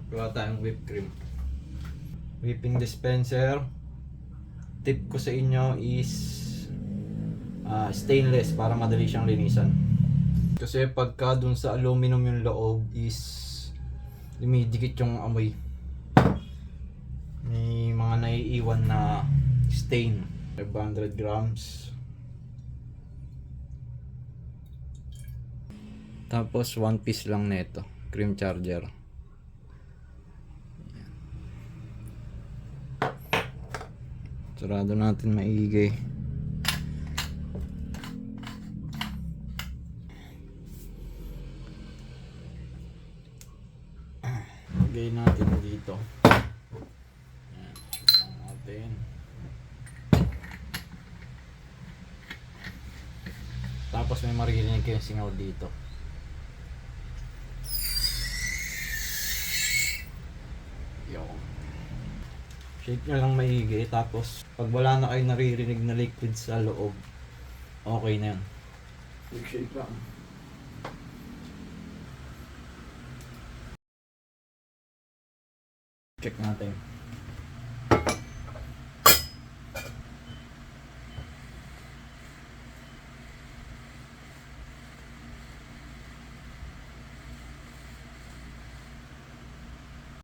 Gawa tayong whipped cream. Whipping dispenser. Tip ko sa inyo is stainless para madali siyang linisan. Kasi pagka dun sa aluminum yung loob is lumidikit yung amoy. May mga naiiwan na stain. 500 grams. Tapos 1 piece lang nito, cream charger. Sarado natin maigi. Lagay natin dito. Ayan, shoot lang natin. Tapos may maririnig kayong singaw dito. Yung shake nyo lang maigi. Tapos pag wala na kayo naririnig na liquid sa loob, okay na yun. Shake lang. Check natin.